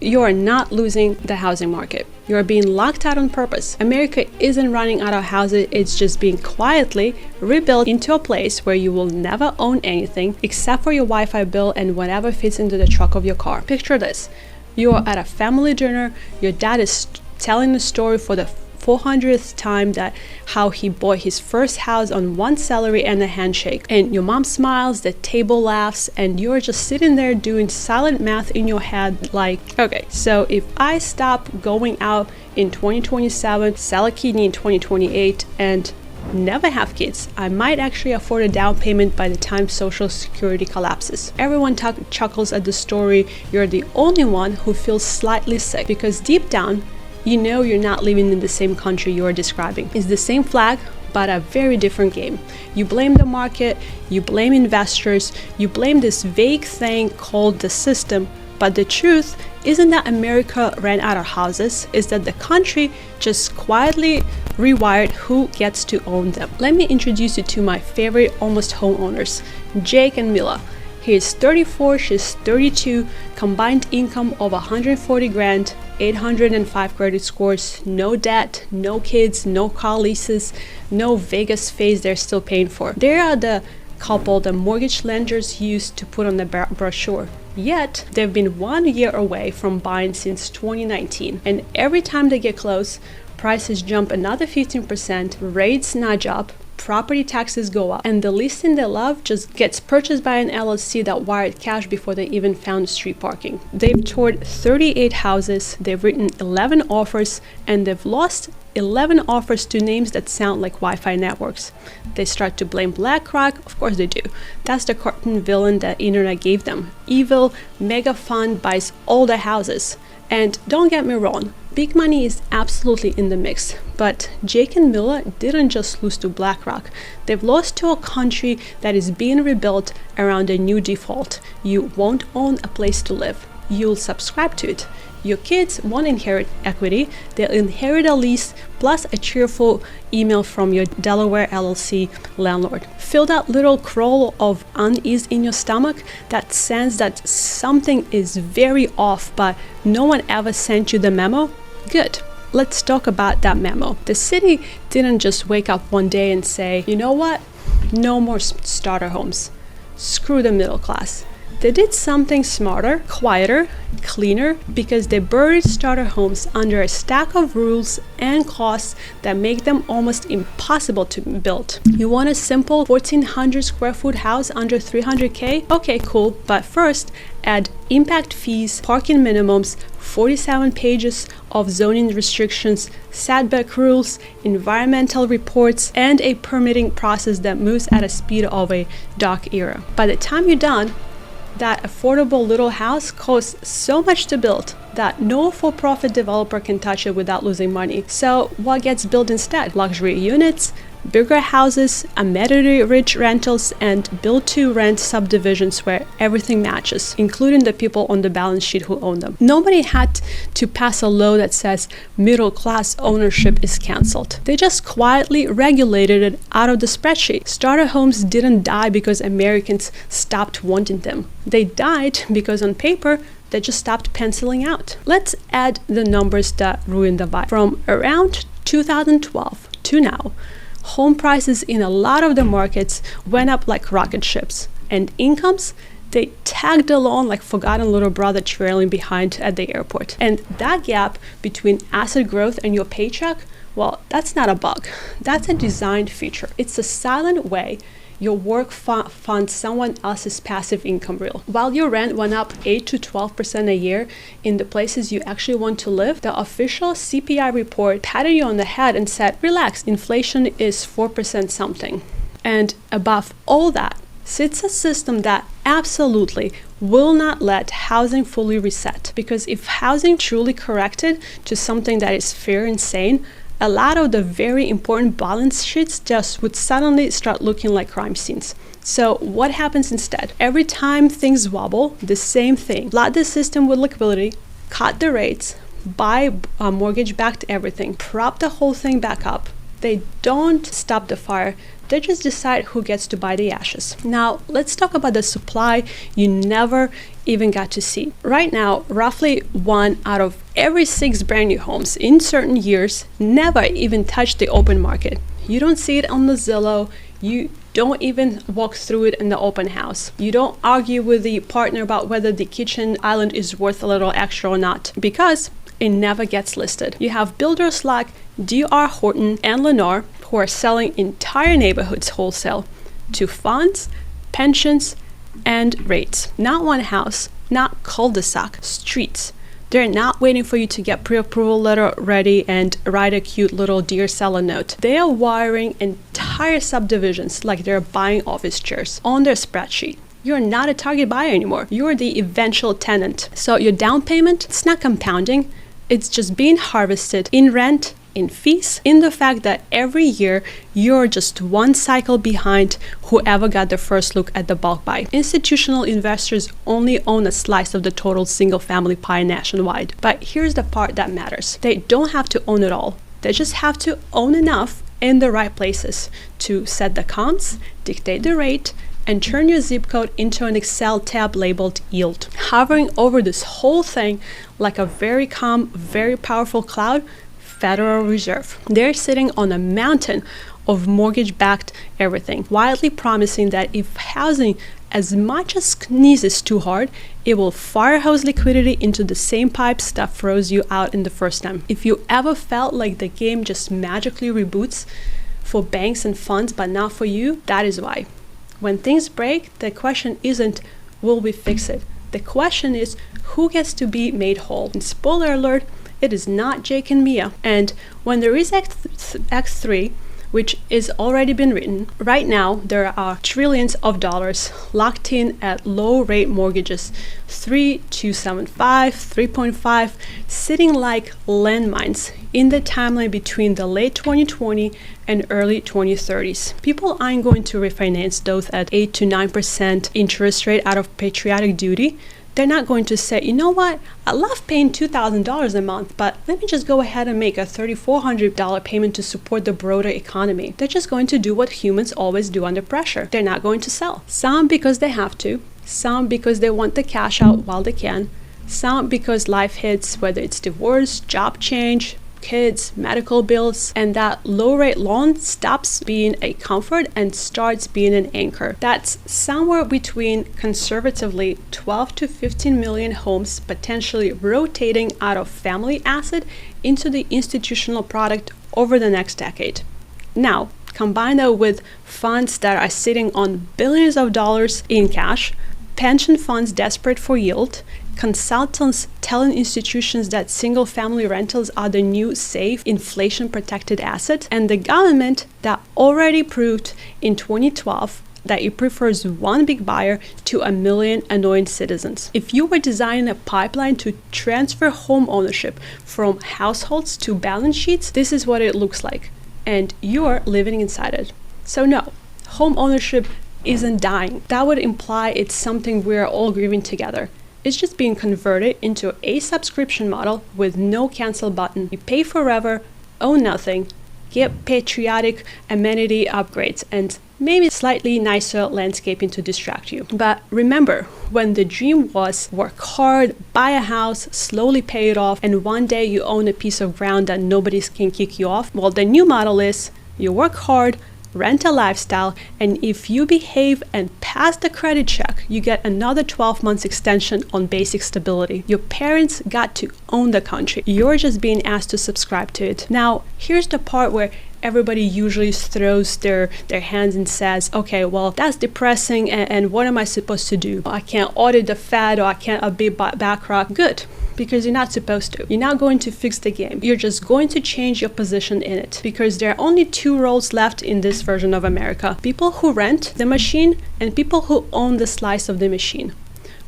You are not losing the housing market. You are being locked out on purpose. America isn't running out of houses, it's just being quietly rebuilt into a place where you will never own anything except for your Wi-Fi bill and whatever fits into the trunk of your car. Picture this. You are at a family dinner, your dad is telling the story for the 400th time that how he bought his first house on one salary and a handshake, and your mom smiles, the table laughs, and you're just sitting there doing silent math in your head like, okay, so if I stop going out in 2027, sell a kidney in 2028, and never have kids, I might actually afford a down payment by the time Social Security collapses. Everyone chuckles at the story. You're the only one who feels slightly sick because deep down you know you're not living in the same country you are describing. It's the same flag, but a very different game. You blame the market, you blame investors, you blame this vague thing called the system, but the truth isn't that America ran out of houses, it's that the country just quietly rewired who gets to own them. Let me introduce you to my favorite almost homeowners, Jake and Mila. He is 34, she's 32, combined income of 140 grand, 805 credit scores, no debt, no kids, no car leases, no Vegas phase they're still paying for. They are the couple the mortgage lenders used to put on the brochure. Yet, they've been 1 year away from buying since 2019. And every time they get close, prices jump another 15%, rates nudge up, property taxes go up, and the listing they love just gets purchased by an LLC that wired cash before they even found street parking. They've toured 38 houses, they've written 11 offers, and they've lost 11 offers to names that sound like Wi-Fi networks. They start to blame BlackRock, of course they do. That's the cartoon villain that internet gave them. Evil, mega fund buys all the houses. And don't get me wrong, big money is absolutely in the mix, but Jake and Mila didn't just lose to BlackRock. They've lost to a country that is being rebuilt around a new default. You won't own a place to live. You'll subscribe to it. Your kids won't inherit equity, they'll inherit a lease plus a cheerful email from your Delaware LLC landlord. Feel that little crawl of unease in your stomach, that sense that something is very off but no one ever sent you the memo? Good. Let's talk about that memo. The city didn't just wake up one day and say, you know what? No more starter homes. Screw the middle class. They did something smarter, quieter, cleaner, because they buried starter homes under a stack of rules and costs that make them almost impossible to build. You want a simple 1,400 square foot house under 300K? Okay, cool, but first add impact fees, parking minimums, 47 pages of zoning restrictions, setback rules, environmental reports, and a permitting process that moves at a speed of a dark era. By the time you're done, that affordable little house costs so much to build that no for-profit developer can touch it without losing money. So what gets built instead? Luxury units, bigger houses, amenity-rich rentals, and build-to-rent subdivisions where everything matches, including the people on the balance sheet who own them. Nobody had to pass a law that says middle-class ownership is canceled. They just quietly regulated it out of the spreadsheet. Starter homes didn't die because Americans stopped wanting them. They died because on paper, they just stopped penciling out. Let's add the numbers that ruined the vibe. From around 2012 to now, home prices in a lot of the markets went up like rocket ships, and incomes, they tagged along like forgotten little brother trailing behind at the airport. And that gap between asset growth and your paycheck, well, that's not a bug. That's a designed feature. It's a silent way your work funds someone else's passive income reel. While your rent went up 8 to 12% a year in the places you actually want to live, the official CPI report patted you on the head and said, relax, inflation is 4% something. And above all that sits a system that absolutely will not let housing fully reset. Because if housing truly corrected to something that is fair and sane, a lot of the very important balance sheets just would suddenly start looking like crime scenes. So what happens instead? Every time things wobble, the same thing. Flood the system with liquidity, cut the rates, buy mortgage-backed everything, prop the whole thing back up. They don't stop the fire. They just decide who gets to buy the ashes. Now, let's talk about the supply you never even got to see. Right now, roughly 1 out of every 6 brand new homes in certain years never even touch the open market. You don't see it on the Zillow. You don't even walk through it in the open house. You don't argue with the partner about whether the kitchen island is worth a little extra or not, because it never gets listed. You have builders like D.R. Horton and Lennar who are selling entire neighborhoods wholesale to funds, pensions, and REITs. Not one house, not cul-de-sac, streets. They're not waiting for you to get pre-approval letter ready and write a cute little dear seller note. They are wiring entire subdivisions like they're buying office chairs on their spreadsheet. You're not a target buyer anymore. You're the eventual tenant. So your down payment, it's not compounding. It's just being harvested in rent, in fees, in the fact that every year you're just one cycle behind whoever got the first look at the bulk buy. Institutional investors only own a slice of the total single-family pie nationwide. But here's the part that matters. They don't have to own it all. They just have to own enough in the right places to set the comps, dictate the rate, and turn your zip code into an Excel tab labeled yield. Hovering over this whole thing like a very calm, very powerful cloud, Federal Reserve. They're sitting on a mountain of mortgage-backed everything, widely promising that if housing as much as sneezes too hard, it will fire hose liquidity into the same pipes that froze you out in the first time. If you ever felt like the game just magically reboots for banks and funds but not for you, that is why. When things break, the question isn't, will we fix it? The question is, who gets to be made whole? And spoiler alert, it is not Jake and Mia. And when there is X3, which is already been written, right now there are trillions of dollars locked in at low rate mortgages, 3.275, 3.5, sitting like landmines in the timeline between the late 2020 and early 2030s. People aren't going to refinance those at 8 to 9% interest rate out of patriotic duty. They're not going to say, you know what, I love paying $2,000 a month, but let me just go ahead and make a $3,400 payment to support the broader economy. They're just going to do what humans always do under pressure. They're not going to sell. Some because they have to, some because they want the cash out while they can, some because life hits, whether it's divorce, job change, kids, medical bills, and that low rate loan stops being a comfort and starts being an anchor. That's somewhere between conservatively 12 to 15 million homes potentially rotating out of family asset into the institutional product over the next decade. Now, combine that with funds that are sitting on billions of dollars in cash, pension funds desperate for yield, consultants telling institutions that single-family rentals are the new safe, inflation-protected asset, and the government that already proved in 2012 that it prefers one big buyer to a million annoying citizens. If you were designing a pipeline to transfer home ownership from households to balance sheets, this is what it looks like, and you're living inside it. So no, home ownership isn't dying. That would imply it's something we're all grieving together. It's just being converted into a subscription model with no cancel button. You pay forever, own nothing, get patriotic amenity upgrades, and maybe slightly nicer landscaping to distract you. But remember, when the dream was work hard, buy a house, slowly pay it off, and one day you own a piece of ground that nobody can kick you off, well, the new model is you work hard, rent a lifestyle, and if you behave and pass the credit check, you get another 12 months extension on basic stability. Your parents got to own the country. You're just being asked to subscribe to it. Now, here's the part where everybody usually throws their hands and says, okay, well, that's depressing, and what am I supposed to do? I can't audit the Fed, or I can't update BlackRock. Good, because you're not supposed to. You're not going to fix the game. You're just going to change your position in it, because there are only two roles left in this version of America: people who rent the machine and people who own the slice of the machine.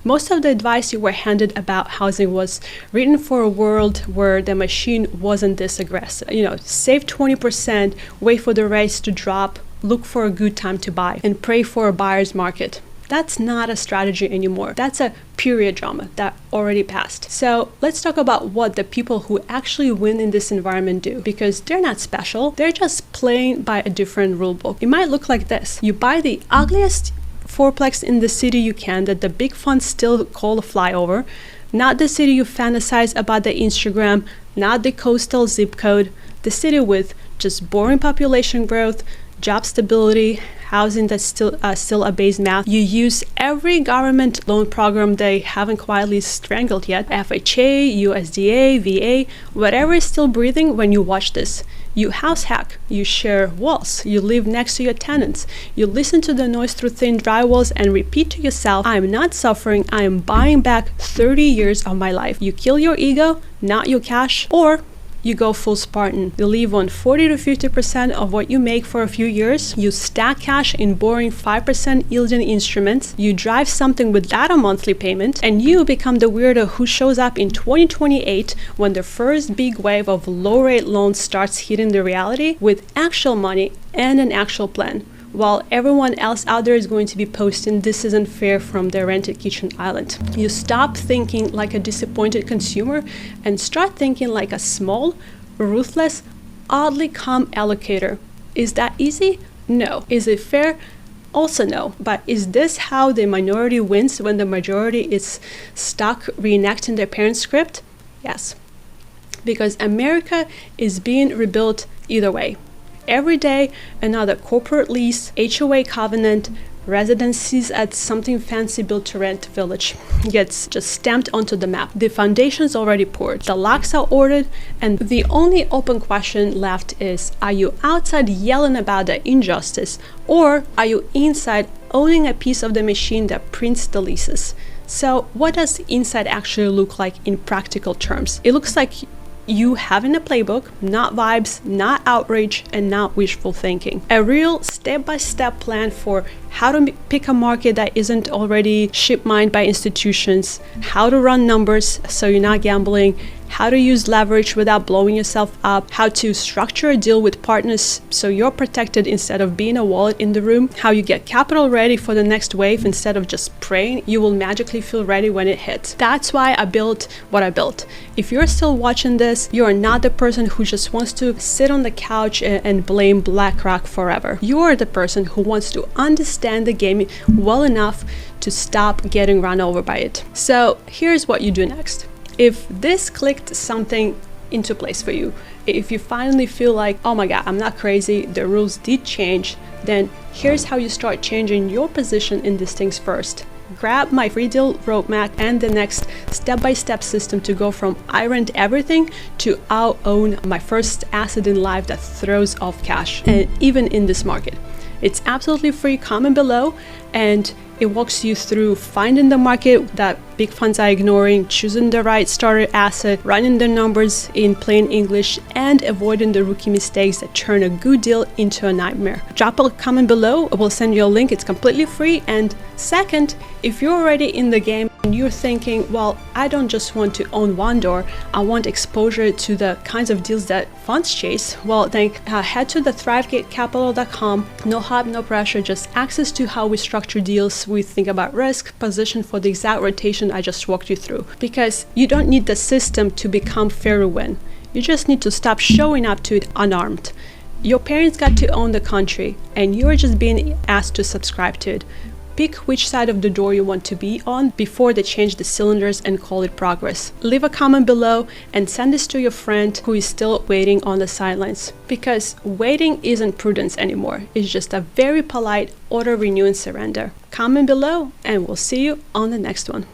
Most of the advice you were handed about housing was written for a world where the machine wasn't this aggressive. Save 20%, wait for the rates to drop, look for a good time to buy, and pray for a buyer's market. That's not a strategy anymore. That's a period drama that already passed. So let's talk about what the people who actually win in this environment do, because they're not special. They're just playing by a different rule book. It might look like this. You buy the ugliest fourplex in the city you can that the big funds still call a flyover, not the city you fantasize about the Instagram, not the coastal zip code, the city with just boring population growth, job stability, housing that's still a base math. You use every government loan program they haven't quietly strangled yet, FHA, USDA, VA, whatever is still breathing when you watch this. You house hack, you share walls, you live next to your tenants, you listen to the noise through thin drywalls and repeat to yourself, I am not suffering, I am buying back 30 years of my life. You kill your ego, not your cash, or you go full Spartan. You live on 40 to 50% of what you make for a few years. You stack cash in boring 5% yielding instruments. You drive something without a monthly payment, and you become the weirdo who shows up in 2028 when the first big wave of low-rate loans starts hitting the reality with actual money and an actual plan, while everyone else out there is going to be posting this isn't fair from their rented kitchen island. You stop thinking like a disappointed consumer and start thinking like a small, ruthless, oddly calm allocator. Is that easy? No. Is it fair? Also no. But is this how the minority wins when the majority is stuck reenacting their parents' script? Yes. Because America is being rebuilt either way. Every day, another corporate lease, HOA covenant, residencies at something fancy built-to-rent village gets just stamped onto the map. The foundation's already poured, the locks are ordered, and the only open question left is, are you outside yelling about the injustice, or are you inside owning a piece of the machine that prints the leases? So what does inside actually look like in practical terms? It looks like you having a playbook, not vibes, not outrage, and not wishful thinking. A real step-by-step plan for how to pick a market that isn't already ship-mined by institutions, how to run numbers so you're not gambling, how to use leverage without blowing yourself up, how to structure a deal with partners so you're protected instead of being a wallet in the room, how you get capital ready for the next wave instead of just praying you will magically feel ready when it hits. That's why I built what I built. If you're still watching this, you are not the person who just wants to sit on the couch and blame BlackRock forever. You are the person who wants to understand the game well enough to stop getting run over by it. So here's what you do next. If this clicked something into place for you, if you finally feel like, oh my God, I'm not crazy, the rules did change, then here's how you start changing your position in these things first. Grab my free deal roadmap and the next step-by-step system to go from I rent everything to I'll own my first asset in life that throws off cash, and even in this market. It's absolutely free, comment below, and it walks you through finding the market that big funds are ignoring, choosing the right starter asset, running the numbers in plain English, and avoiding the rookie mistakes that turn a good deal into a nightmare. Drop a comment below, we'll send you a link, it's completely free. And second, if you're already in the game and you're thinking, well, I don't just want to own one door, I want exposure to the kinds of deals that funds chase, well then head to the thrivegatecapital.com. No hype, no pressure, just access to how we structure deals. We think about risk, position for the exact rotation I just walked you through. Because you don't need the system to become fair to win. You just need to stop showing up to it unarmed. Your parents got to own the country and you're just being asked to subscribe to it. Pick which side of the door you want to be on before they change the cylinders and call it progress. Leave a comment below and send this to your friend who is still waiting on the sidelines. Because waiting isn't prudence anymore. It's just a very polite auto-renew and surrender. Comment below and we'll see you on the next one.